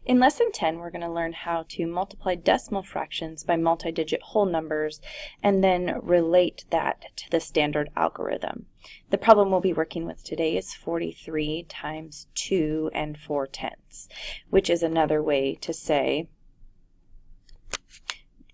In Lesson 10, we're going to learn how to multiply decimal fractions by multi-digit whole numbers and then relate that to the standard algorithm. The problem we'll be working with today is 43 times 2 4/10, which is another way to say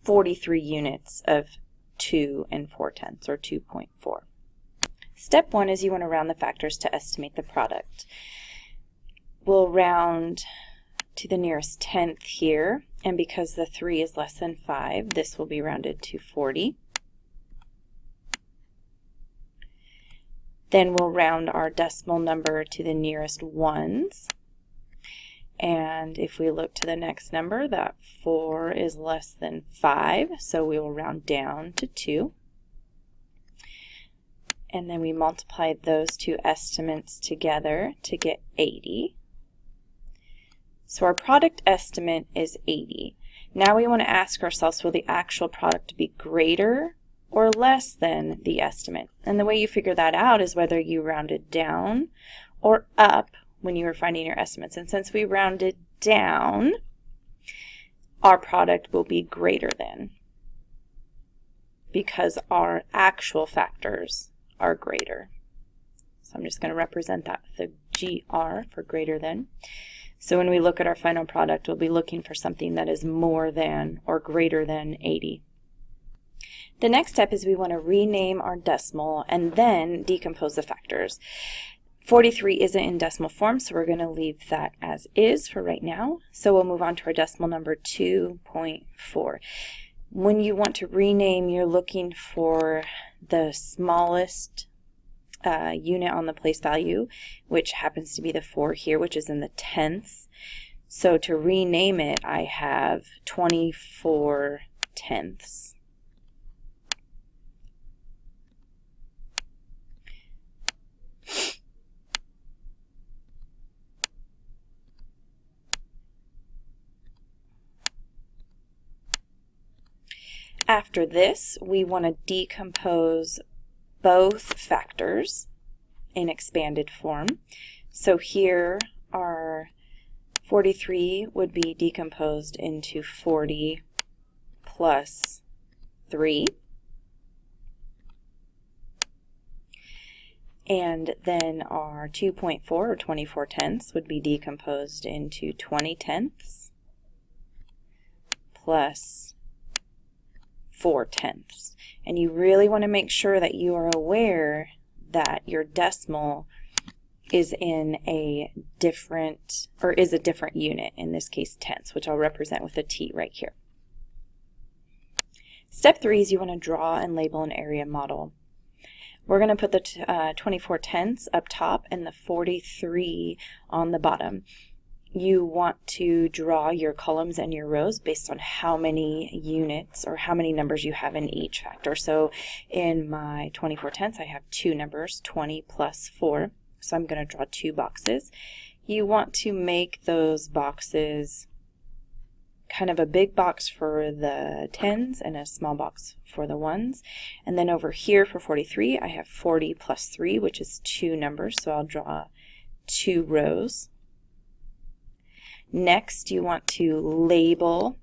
43 units of 2 4/10, or 2.4. Step 1 is you want to round the factors to estimate the product. We'll round to the nearest tenth here, and because the 3 is less than 5, this will be rounded to 40. Then we'll round our decimal number to the nearest ones, and if we look to the next number, that 4 is less than 5, so we will round down to 2. And then we multiply those two estimates together to get 80. So our product estimate is 80. Now we want to ask ourselves, will the actual product be greater or less than the estimate? And the way you figure that out is whether you rounded down or up when you were finding your estimates. And since we rounded down, our product will be greater than, because our actual factors are greater. So I'm just going to represent that with the GR for greater than. So when we look at our final product, we'll be looking for something that is more than or greater than 80. The next step is we want to rename our decimal and then decompose the factors. 43 isn't in decimal form, so we're going to leave that as is for right now. So we'll move on to our decimal number 2.4. When you want to rename, you're looking for the smallest unit on the place value, which happens to be the 4 here, which is in the tenths. So to rename it, I have 24 tenths. After this, we want to decompose both factors in expanded form. So here our 43 would be decomposed into 40 plus 3. And then our 2.4, or 24 tenths, would be decomposed into 20 tenths plus 4 tenths. And you really want to make sure that you are aware that your decimal is in a different, or is a different unit, in this case tenths, which I'll represent with a T right here. Step 3 is you want to draw and label an area model. We're going to put the 24 tenths up top and the 43 on the bottom. You want to draw your columns and your rows based on how many units or how many numbers you have in each factor. So in my 24 tenths, I have 2 numbers, 20 plus 4. So I'm going to draw 2 boxes. You want to make those boxes kind of a big box for the tens and a small box for the ones. And then over here for 43, I have 40 plus 3, which is 2 numbers. So I'll draw 2 rows. Next, you want to label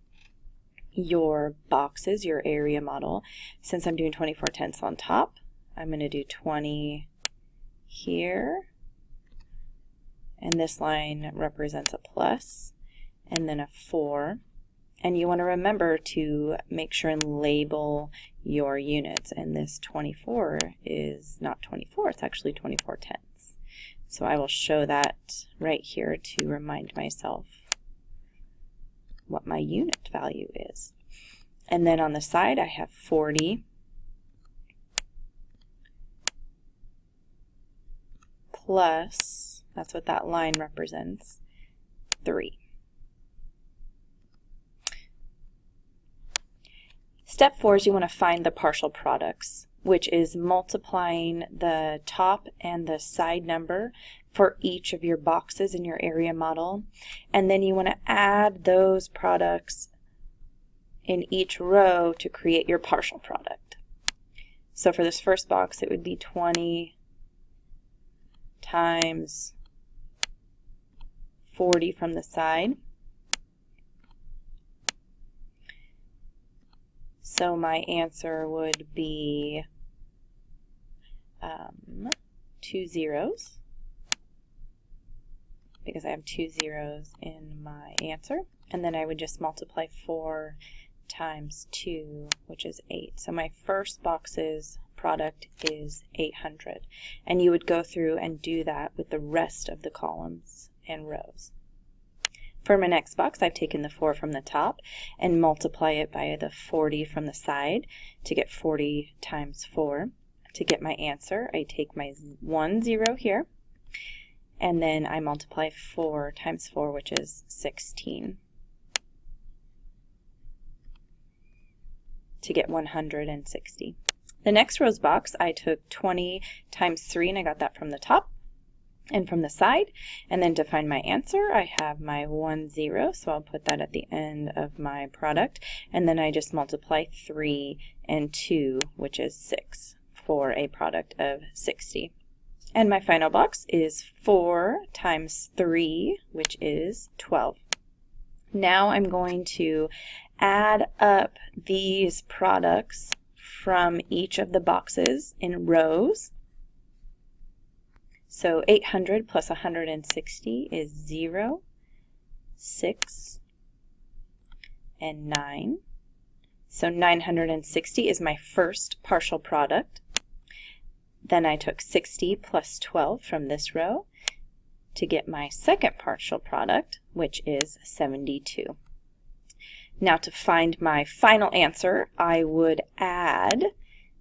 your boxes, your area model. Since I'm doing 24 tenths on top, I'm going to do 20 here. And this line represents a plus, and then a 4. And you want to remember to make sure and label your units. And this 24 is not 24, it's actually 24 tenths. So I will show that right here to remind myself what my unit value is. And then on the side I have 40 plus, that's what that line represents, 3. Step 4 is you want to find the partial products, which is multiplying the top and the side number for each of your boxes in your area model. And then you want to add those products in each row to create your partial product. So for this first box, it would be 20 times 40 from the side So my answer would be 2 zeros, because I have 2 zeros in my answer. And then I would just multiply 4 times 2, which is 8. So my first box's product is 800. And you would go through and do that with the rest of the columns and rows. For my next box, I've taken the 4 from the top and multiply it by the 40 from the side to get 40 times 4. To get my answer, I take my 1 0 here, and then I multiply 4 times 4, which is 16, to get 160. The next rows box, I took 20 times 3, and I got that from the top and from the side. And then to find my answer, I have my 1 0, so I'll put that at the end of my product. And then I just multiply 3 and 2, which is 6, for a product of 60. And my final box is 4 times 3, which is 12. Now I'm going to add up these products from each of the boxes in rows. So 800 plus 160 is 0, 6, and 9. So 960 is my first partial product. Then I took 60 plus 12 from this row to get my second partial product, which is 72. Now to find my final answer, I would add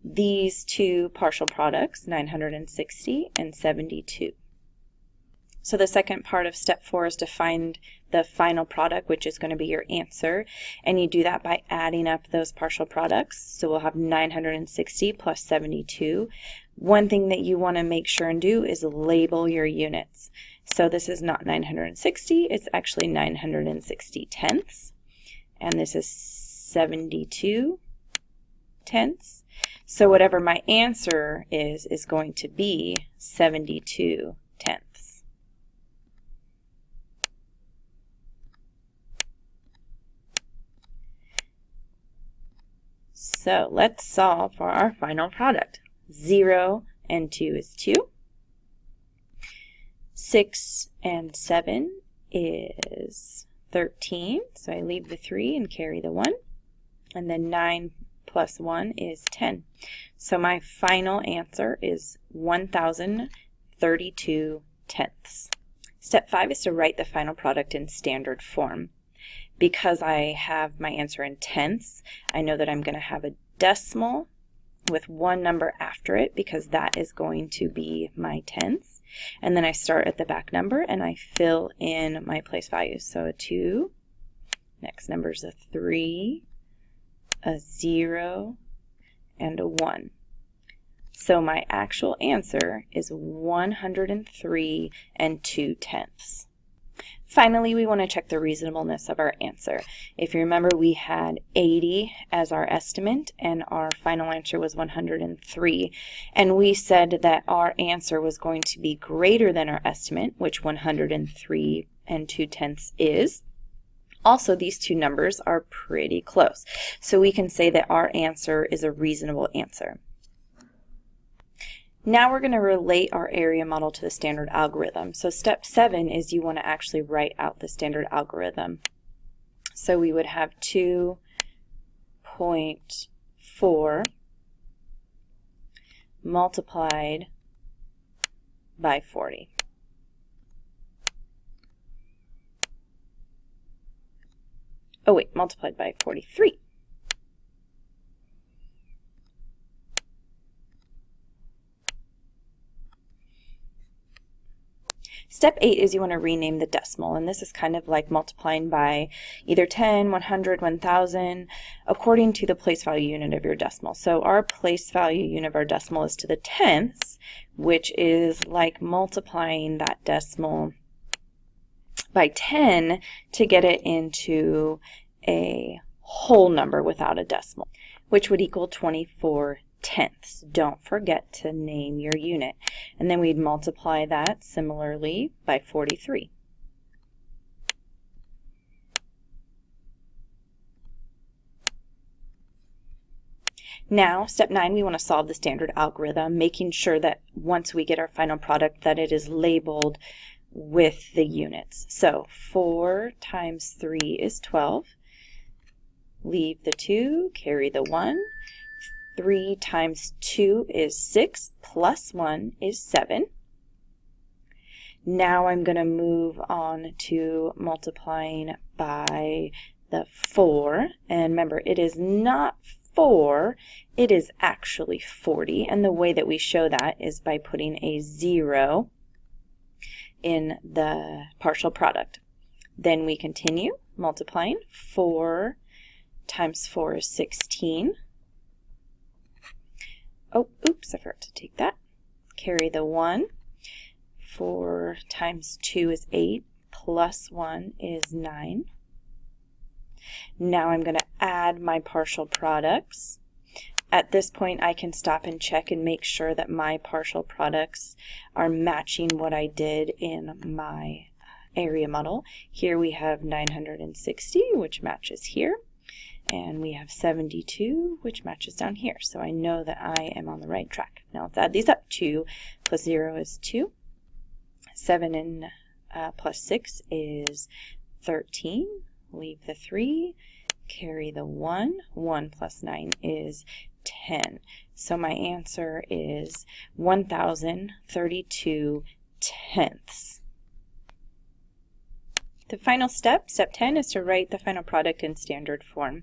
these two partial products, 960 and 72. So the second part of step 4 is to find the final product, which is going to be your answer, and you do that by adding up those partial products. So we'll have 960 plus 72. One thing that you want to make sure and do is label your units. So this is not 960, it's actually 960 tenths, and this is 72 tenths. So whatever my answer is going to be 72 tenths. So let's solve for our final product. 0 and 2 is 2. 6 and 7 is 13. So I leave the 3 and carry the 1. And then 9 plus 1 is 10. So my final answer is 1,032 tenths. Step 5 is to write the final product in standard form. Because I have my answer in tenths, I know that I'm going to have a decimal with one number after it, because that is going to be my tenths. And then I start at the back number and I fill in my place values. So a 2, next number is a 3, a 0, and a 1. So my actual answer is 103 and 2 tenths. Finally, we want to check the reasonableness of our answer. If you remember, we had 80 as our estimate, and our final answer was 103. And we said that our answer was going to be greater than our estimate, which 103 and 2 tenths is. Also, these two numbers are pretty close. So we can say that our answer is a reasonable answer. Now we're going to relate our area model to the standard algorithm. So step 7 is you want to actually write out the standard algorithm. So we would have 2.4 multiplied by 40. Oh wait, multiplied by 43. Step 8 is you want to rename the decimal, and this is kind of like multiplying by either 10, 100, 1000, according to the place value unit of your decimal. So our place value unit of our decimal is to the tenths, which is like multiplying that decimal by 10 to get it into a whole number without a decimal, which would equal 24 tenths. Don't forget to name your unit. And then we'd multiply that similarly by 43. Now, step 9, we want to solve the standard algorithm, making sure that once we get our final product that it is labeled with the units. So 4 times 3 is 12. Leave the 2, carry the 1. 3 times 2 is 6, plus 1 is 7. Now I'm going to move on to multiplying by the 4. And remember, it is not 4, it is actually 40. And the way that we show that is by putting a 0 in the partial product. Then we continue multiplying. 4 times 4 is 16. Oh, oops, I forgot to take that. Carry the 1. 4 times 2 is 8, plus 1 is 9. Now I'm going to add my partial products. At this point, I can stop and check and make sure that my partial products are matching what I did in my area model. Here we have 960, which matches here. And we have 72, which matches down here. So I know that I am on the right track. Now let's add these up. 2 plus 0 is 2. 7 and plus 6 is 13. Leave the 3. Carry the 1. 1 plus 9 is 10. So my answer is 1,032 tenths. The final step, step 10, is to write the final product in standard form.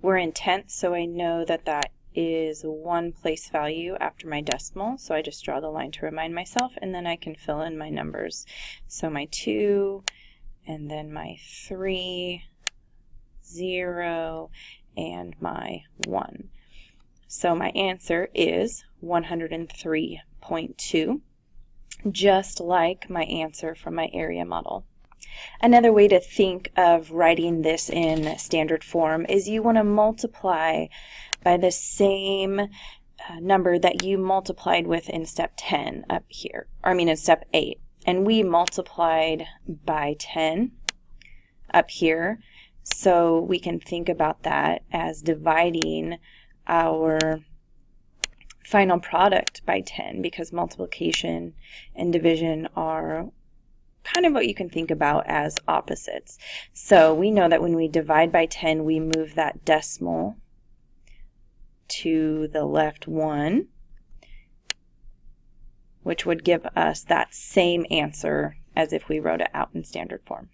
We're in tenths, so I know that that is one place value after my decimal, so I just draw the line to remind myself, and then I can fill in my numbers. So my 2, and then my 3, 0, and my 1. So my answer is 103.2, just like my answer from my area model. Another way to think of writing this in standard form is you want to multiply by the same number that you multiplied with in step 10 up here, or I mean in step 8. And we multiplied by 10 up here, so we can think about that as dividing our final product by 10, because multiplication and division are kind of what you can think about as opposites. So we know that when we divide by 10, we move that decimal to the left 1, which would give us that same answer as if we wrote it out in standard form.